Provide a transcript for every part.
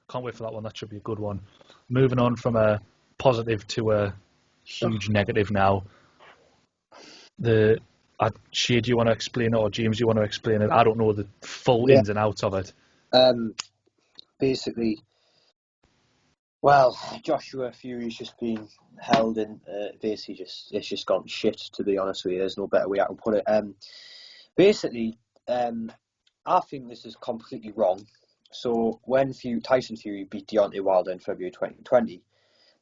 Can't wait for that one. That should be a good one. Moving on from a positive to a huge negative now. Shea, do you want to explain it, or James, do you want to explain it? I don't know the full ins and outs of it. Basically, well, Joshua Fury's just been held in. Basically, it's just gone shit. To be honest with you, there's no better way I can put it. Basically, I think this is completely wrong. So when Tyson Fury beat Deontay Wilder in February 2020,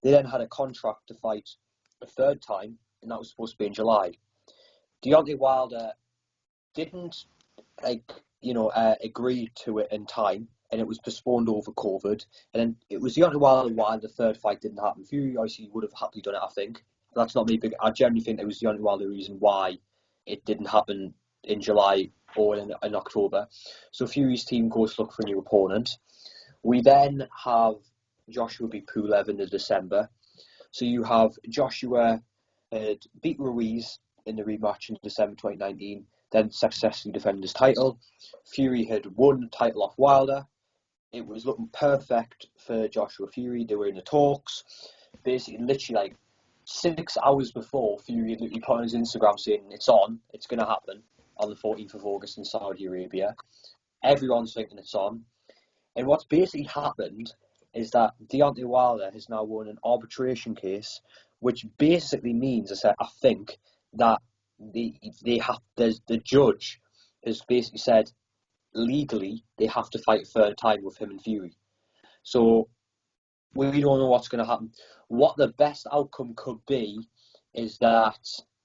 they then had a contract to fight a third time, and that was supposed to be in July. Deontay Wilder didn't agree to it in time, and it was postponed over COVID. And then it was Deontay Wilder why the third fight didn't happen. Fury obviously would have happily done it, I think. That's not me, but I generally think it was Deontay Wilder the reason why it didn't happen in July or in October. So Fury's team goes to look for a new opponent. We then have Joshua beat Pulev in December. So you have Joshua beat Ruiz in the rematch in December 2019, then successfully defended his title. Fury had won the title off Wilder. It was looking perfect for Joshua Fury. They were in the talks. Basically, literally like 6 hours before, Fury had literally put on his Instagram saying, it's going to happen on the 14th of August in Saudi Arabia. Everyone's thinking it's on. And what's basically happened is that Deontay Wilder has now won an arbitration case, which basically means, I think, that the judge has basically said legally they have to fight a third time with him and Fury. So we don't know what's going to happen. What the best outcome could be is that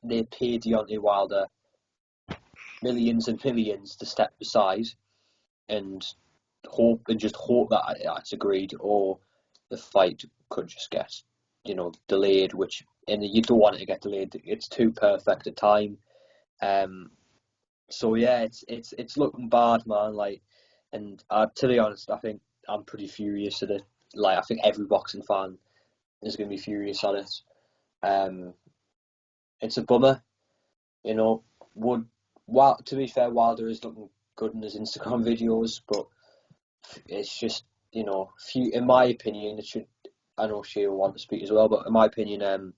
they pay Deontay Wilder millions and millions to step aside and hope that it's agreed, or the fight could just get delayed, and you don't want it to get delayed. It's too perfect a time. So yeah, it's looking bad, man. And to be honest, I think I'm pretty furious at it. I think every boxing fan is going to be furious at it. It's a bummer, to be fair, Wilder is looking good in his Instagram videos, but it's just, in my opinion, it should. I know Shea will want to speak as well, but in my opinion,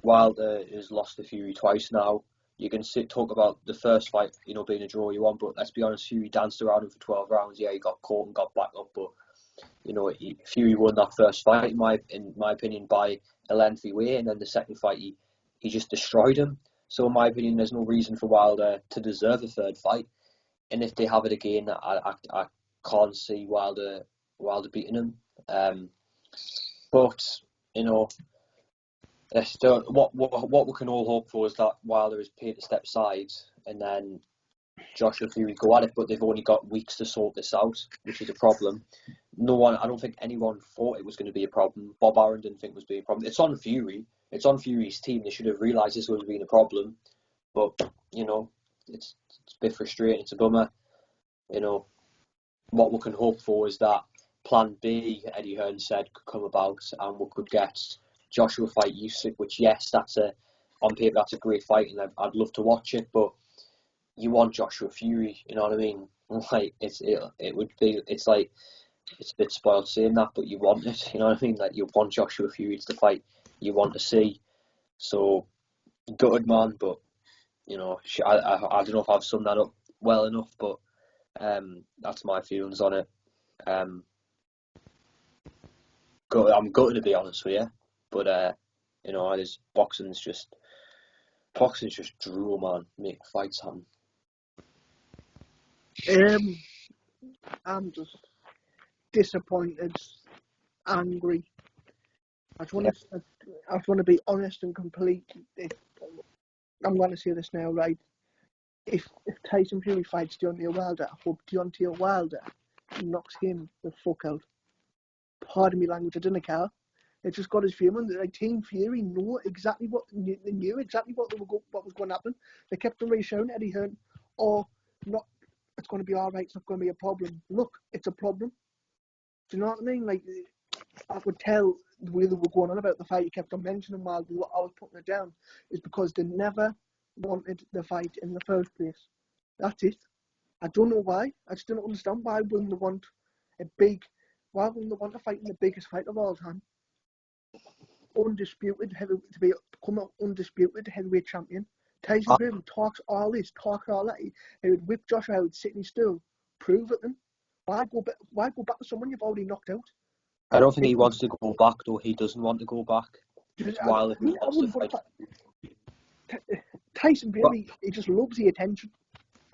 Wilder has lost to Fury twice now. You can talk about the first fight, being a draw you won, but let's be honest, Fury danced around him for 12 rounds. Yeah, he got caught and got back up, but Fury won that first fight, in my opinion, by a lengthy way, and then the second fight he just destroyed him. So in my opinion, there's no reason for Wilder to deserve a third fight, and if they have it again, I can't see Wilder beating him. But still, what we can all hope for is that Wilder is paid to step aside, and then Joshua Fury go at it. But they've only got weeks to sort this out, which is a problem. I don't think anyone thought it was going to be a problem. Bob Arum didn't think it was going to be a problem. It's on Fury. It's on Fury's team. They should have realised this was being a problem. But it's a bit frustrating. It's a bummer. What we can hope for is that Plan B, Eddie Hearn said, could come about, and we could get Joshua fight Usyk, which, yes, on paper that's a great fight, and I'd love to watch it. But you want Joshua Fury, you know what I mean? It's a bit spoiled saying that, but you want it, you know what I mean? You want Joshua Fury to fight you want to see. So gutted, man, but I don't know if I've summed that up well enough, but that's my feelings on it. I'm gutted, to be honest with you, but boxing's just drool, man. Make fights happen. I'm just disappointed, angry. I just want to be honest and complete. I'm going to say this now, right? If Tyson Fury fights Deontay Wilder, I hope Deontay Wilder knocks him the fuck out. Pardon me language, I didn't care. It just got his feeling. Team Fury knew exactly what was going to happen. They kept on reassuring Eddie Hearn, not. It's going to be all right. It's not going to be a problem. Look, it's a problem. Do you know what I mean? I could tell the way they were going on about the fight. You kept on mentioning while I was putting it down, is because they never wanted the fight in the first place. That's it. I don't know why. I just don't understand why wouldn't they want a big Why wouldn't they want to fight in the biggest fight of all time? Undisputed heavyweight, to become an undisputed heavyweight champion. Tyson Fury talks all that. He would whip Joshua out sitting still. Prove it then. Why go back to someone you've already knocked out? I don't think he wants to go back, though. He doesn't want to go back. While he wants to fight. Tyson Fury, he just loves the attention.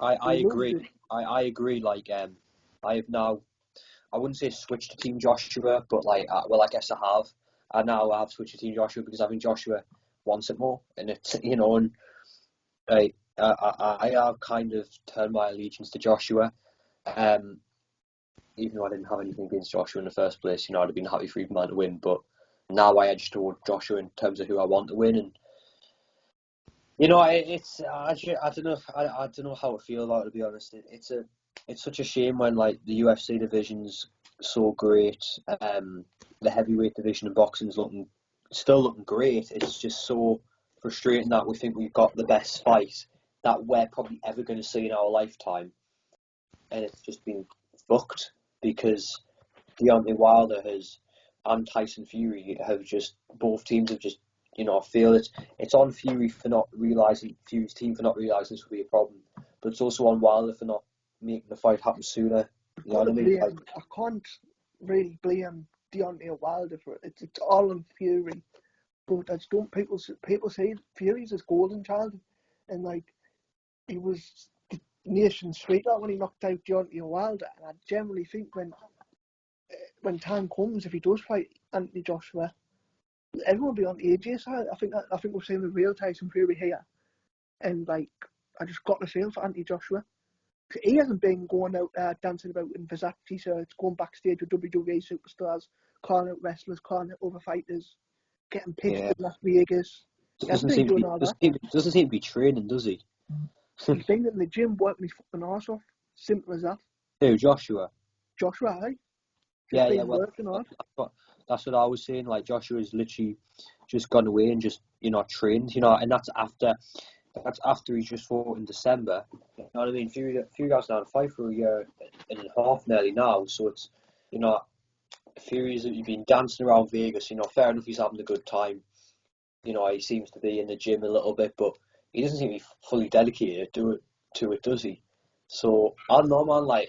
I agree. I agree. Like, I have now, I wouldn't say switched to Team Joshua, but like, well, I guess I have. I now have switched to Team Joshua because I think Joshua wants it more, and it's, you know, and I have kind of turned my allegiance to Joshua. Even though I didn't have anything against Joshua in the first place, you know, I'd have been happy for either man to win. But now I edge toward Joshua in terms of who I want to win, and you know, I don't know how to feel about it, to be honest. It's such a shame when like the UFC division's so great, the heavyweight division in boxing's still looking great. It's just so frustrating that we think we've got the best fight that we're probably ever going to see in our lifetime, and it's just been fucked because Deontay Wilder and Tyson Fury both teams have just, you know, I feel it's on Fury's team for not realising this would be a problem, but it's also on Wilder for not making the fight happen sooner. You know what I mean? I can't really blame Deontay Wilder for it. It's all on Fury, but I don't. People say Fury's his golden child, and like he was the nation's sweetheart when he knocked out Deontay Wilder. And I generally think when time comes, if he does fight Anthony Joshua, everyone will be on AJ's side. I think we're seeing the real Tyson Fury here, and like I just got the feel for Anthony Joshua. He hasn't been going out dancing about in Versace shirts, going backstage with WWE superstars, calling out wrestlers, calling out other fighters, getting pitched in Las Vegas. Doesn't seem to be training, does he? He's been in the gym working his fucking arse off. Simple as that. Who, Joshua? Joshua, aye? Yeah. Well, that's what I was saying. Like Joshua's literally just gone away and just, you know, trained. You know, and that's after he's just fought in December. You know what I mean? Fury has now fight for a year and a half nearly now. So it's, you know, Fury's been dancing around Vegas. You know, fair enough, he's having a good time. You know, he seems to be in the gym a little bit, but he doesn't seem to be fully dedicated to it, does he? So I don't know, man. Like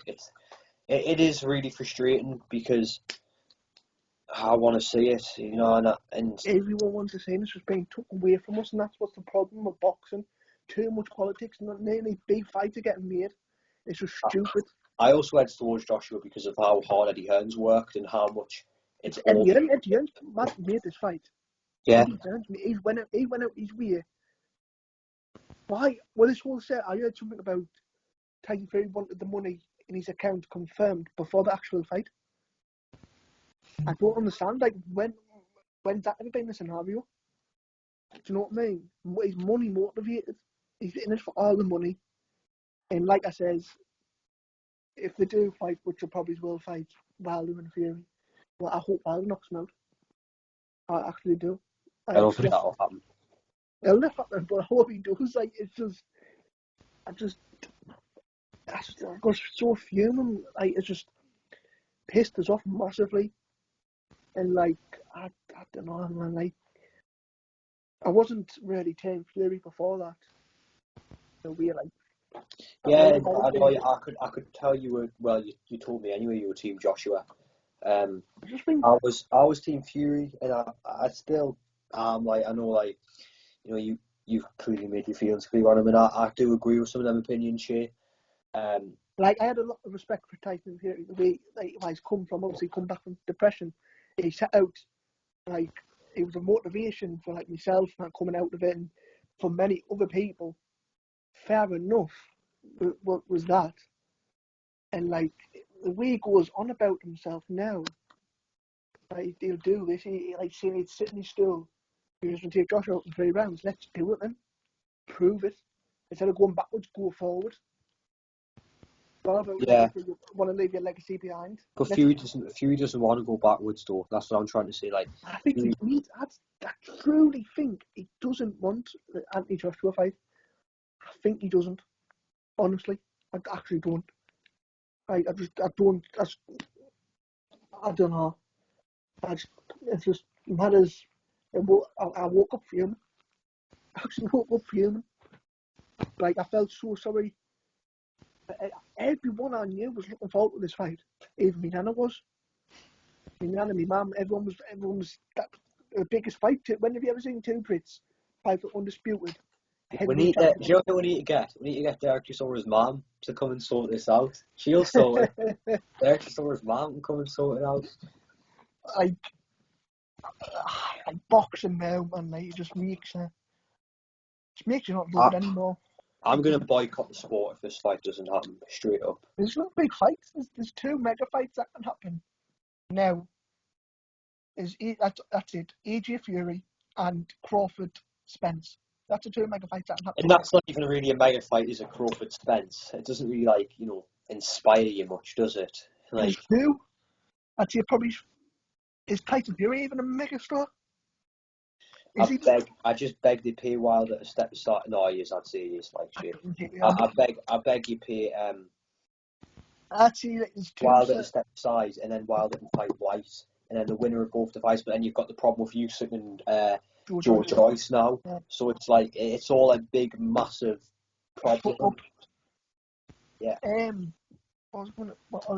it is really frustrating because I want to see it, you know, and everyone wants to see this was being took away from us, and that's what's the problem with boxing. Too much politics, not nearly big fights are getting made. It's just stupid. I also head towards Joshua because of how hard Eddie Hearn's worked and how much it's Eddie Hearn made this fight. Yeah. He went out his way. Why? Well, this whole set, I heard something about Tyson Fury wanted the money in his account confirmed before the actual fight. I don't understand. Like, when's that ever been the scenario? Do you know what I mean? He's money motivated. He's in it for all the money. And like I says, if they do fight, which they probably will fight, Wilder and Fury, well, I hope Wilder knocks him out. I actually do. I don't think that'll happen. It'll never happen, but I hope he does. Like, I got so fuming. Like, it's just pissed us off massively. And like, I don't know, man. Like, I wasn't really Team Fury before that. So we're like, yeah, I know. I could tell you were. Well, you told me anyway. You were Team Joshua. I was Team Fury, and I still like, I know, like, you know, you've clearly made your feelings clear on him, and I do agree with some of them opinions, Shay. Like, I had a lot of respect for Tyson Fury, the way like he's come from, obviously come back from depression. He set out, like, it was a motivation for like myself and coming out of it, and for many other people. Fair enough, what was that? And like the way he goes on about himself now, like, he'll do this. He like saying he'd sit in his stool. He was going to take Joshua out in 3 rounds. Let's do it then. Prove it. Instead of going backwards, go forward. Yeah. Want to leave your legacy behind. But Fury doesn't want to go backwards, though. That's what I'm trying to say. Like, I think I truly think he doesn't want the Anthony Joshua fight. I think he doesn't. Honestly, I actually don't. I don't. I don't know. It's just matters. I woke up fuming. I actually woke up fuming. Like, I felt so sorry. Everyone I knew was looking forward to this fight. Even my nana was. My nana, my mum, everyone was that the biggest fight. When have you ever seen two Brits fight for undisputed? We need to, do you know what we need to get? We need to get Derek Chisora's mum to come and sort this out. She'll sort it. Derek Chisora's mum can come and sort it out. Like boxing now, man, like, it just makes you not love it anymore. I'm going to boycott the sport if this fight doesn't happen, straight up. There's no big fights. There's two mega fights that can happen now. That's it. AJ Fury and Crawford Spence. That's the two mega fights that can happen. And that's not even really a mega fight, is it? Crawford Spence. It doesn't really, like, you know, inspire you much, does it? Like, there's two. I'd say probably is Tyson Fury even a mega star? I just beg they pay Wilder to step aside. No, he is. I'd say he is, like, shit. I beg you pay I'd say that there's two. Wilder to step aside, and then Wilder can fight White, and then the winner of both the fights. But then you've got the problem with Usyk and Joe Joyce now. Yeah. So it's like it's all a big, massive problem. Yeah. What I was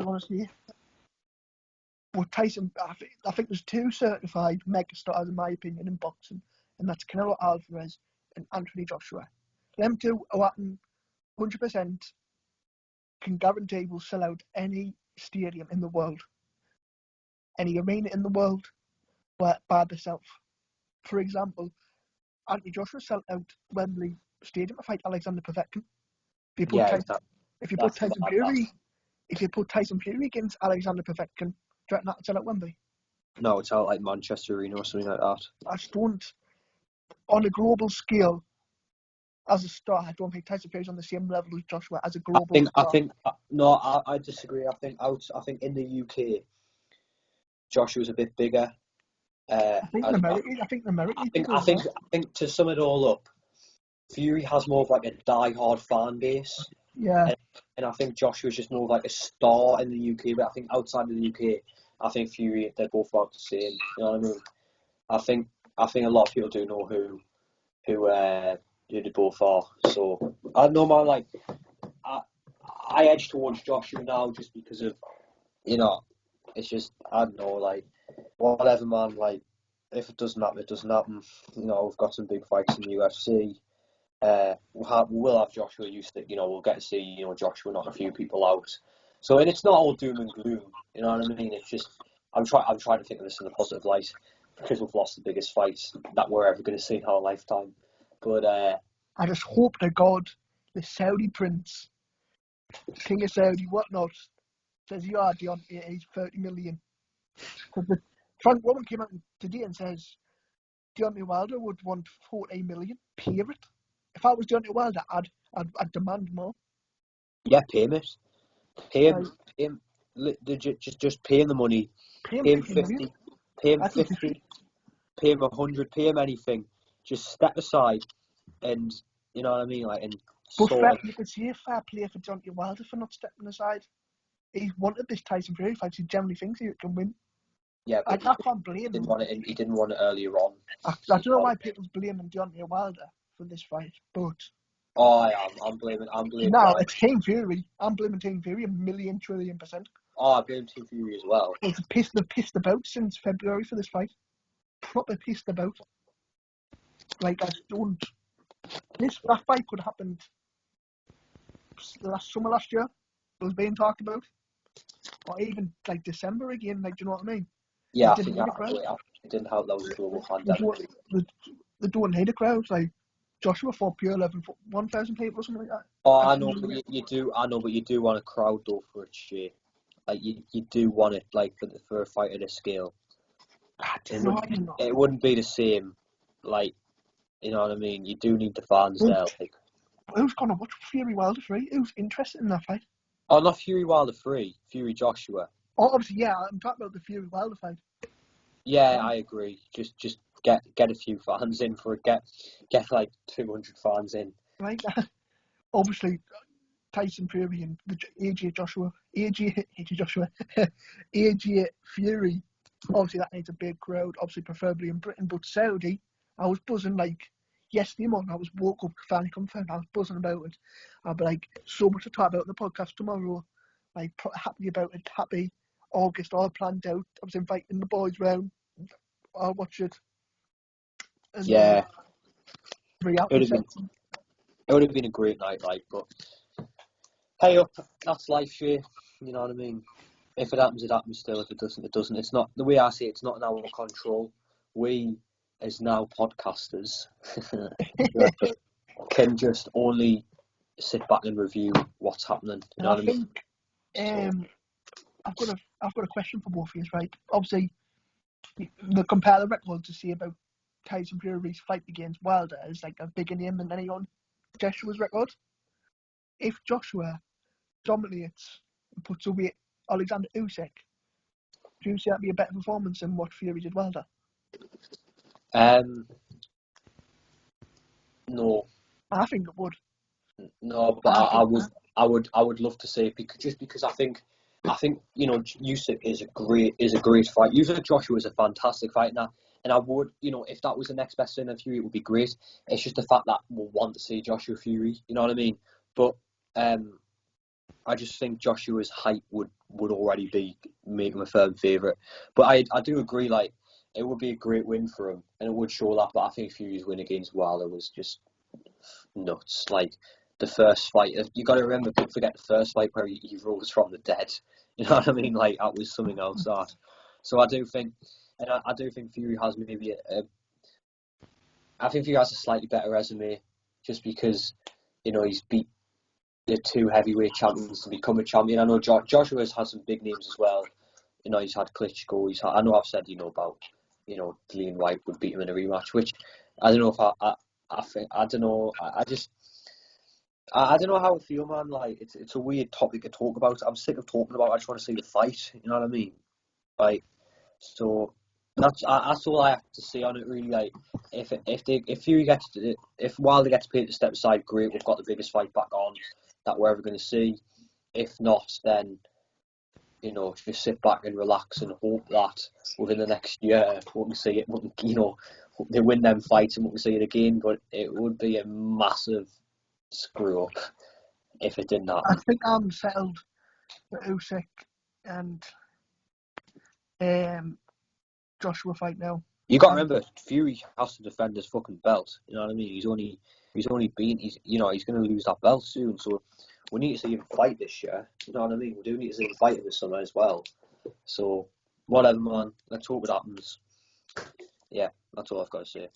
going to say. Well, Tyson, I think there's two certified megastars, in my opinion, in boxing, and that's Canelo Alvarez and Anthony Joshua. Them two are 100% can guarantee will sell out any stadium in the world, any arena in the world, by themselves. For example, Anthony Joshua sold out Wembley Stadium to fight Alexander Povetkin. If you put Tyson Fury against Alexander Povetkin, do you reckon that's at Wembley? No, it's out like Manchester Arena or something like that. I just don't. On a global scale, as a star, I don't think Tyson Fury's on the same level as Joshua as a global star. I disagree. I think in the UK, Joshua's a bit bigger. I think to sum it all up, Fury has more of like a die-hard fan base. Yeah. And I think Joshua's just more of like a star in the UK, but I think outside of the UK, I think Fury, they're both about the same. You know what I mean? I think a lot of people do know who they both are. So I know, man. Like I edge towards Joshua now just because of, you know, it's just I don't know, like whatever, man. Like if it doesn't happen, it doesn't happen. You know, we've got some big fights in the UFC. We'll have Joshua Usyk, you know, we'll get to see, you know, Joshua knock a few people out. So, and it's not all doom and gloom, you know what I mean? It's just, I'm trying to think of this in a positive light because we've lost the biggest fights that we're ever going to see in our lifetime. But I just hope to God the Saudi prince, King of Saudi, whatnot, says, yeah, Deontay, he's 30 million. Because Frank Roman came out today and says Deontay Wilder would want 40 million, period. If I was Deontay Wilder, I'd demand more. Yeah, pay him it. Pay him. Just pay him the money. Pay him 50. Pay him 50. Pay him 100. Pay him anything. Just step aside, and you know what I mean, like. And you could see a fair play for Deontay Wilder for not stepping aside. He wanted this Tyson Fury fight. He generally thinks he can win. Yeah, but I can't blame him. He didn't want it earlier on. I don't know why people's blaming Deontay Wilder for this fight, but I'm blaming. No, it's Team Fury. I'm blaming Team Fury 1,000,000,000,000,000%. Oh, I blame Team Fury as well. They've pissed about since February for this fight. Proper pissed about. Like, that fight could have happened summer last year. It was being talked about, or even like December again. Like, do you know what I mean? Yeah, I think it didn't help that was a global pandemic. They don't need a crowd. Like Joshua fought pure 1,000 people or something like that. Oh, I know, but you do. I know, but you do want a crowd though for it, shit. Like you do want it, like for a fight of this scale. It wouldn't be the same. Like, you know what I mean? You do need the fans there. Like, who's gonna watch Fury Wilder 3? Who's interested in that fight? Oh, not Fury Wilder 3. Fury Joshua. Oh, obviously, yeah. I'm talking about the Fury Wilder fight. Yeah, I agree. Just get a few fans in for it. Get like 200 fans in. Right. Obviously, Tyson Fury and AJ Fury. Obviously, that needs a big crowd. Obviously, preferably in Britain, but Saudi. I was buzzing like yesterday morning. I was woke up, finally confirmed. I was buzzing about it. I'll be like, so much to talk about in the podcast tomorrow. Like, happy about it. Happy. August, all planned out. I was inviting the boys round. I'll watch it. And, Yeah. Reality It would have been a great night, like, but hey up, that's life, shit. You know what I mean? If it happens, it happens still. If it doesn't, it doesn't. It's not, the way I see it, it's not in our control. We, as now podcasters, can just only sit back and review what's happening. You know what I mean? I've got a question for both of you, right? Obviously, the compare the record to see about Tyson Fury's fight against Wilder is like a bigger name than any on Joshua's record. If Joshua dominates and puts away Alexander Usyk, do you see that be a better performance than what Fury did Wilder? No. I think it would. No, but I would love to see it because I think you know Usyk is a great fight. Usyk Joshua is a fantastic fight now, and I would, you know, if that was the next best thing in Fury, it would be great. It's just the fact that we'll want to see Joshua Fury. You know what I mean? But I just think Joshua's height would already be make him a firm favourite. But I do agree, like, it would be a great win for him, and it would show that. But I think Fury's win against Wilder was just nuts. Like, the first fight, you got to remember, don't forget the first fight where he rose from the dead. You know what I mean? Like, that was something else. That. So I do think, and I do think Fury has maybe I think Fury has a slightly better resume, just because, you know, he's beat the two heavyweight champions to become a champion. I know Joshua's had some big names as well. You know, he's had Klitschko. I know I've said, you know, about, you know, Dillian White would beat him in a rematch, which I don't know if I think, I don't know. I don't know how I feel, man. Like, it's a weird topic to talk about. I'm sick of talking about it. I just want to see the fight. You know what I mean? Like, so that's all I have to say on it, really. Like, if Wilder gets paid to step aside, great. We've got the biggest fight back on that we're ever going to see. If not, then, you know, just sit back and relax and hope that within the next year we can see it. You know, they win them fights and we can see it again. But it would be a massive screw up if it didn't happen. I think I'm settled with Usyk and Joshua fight now. You got to remember, Fury has to defend his fucking belt. You know what I mean? He's only been, you know, he's going to lose that belt soon. So we need to see him fight this year. You know what I mean? We do need to see him fight in the summer as well. So whatever, man. Let's hope it happens. Yeah, that's all I've got to say.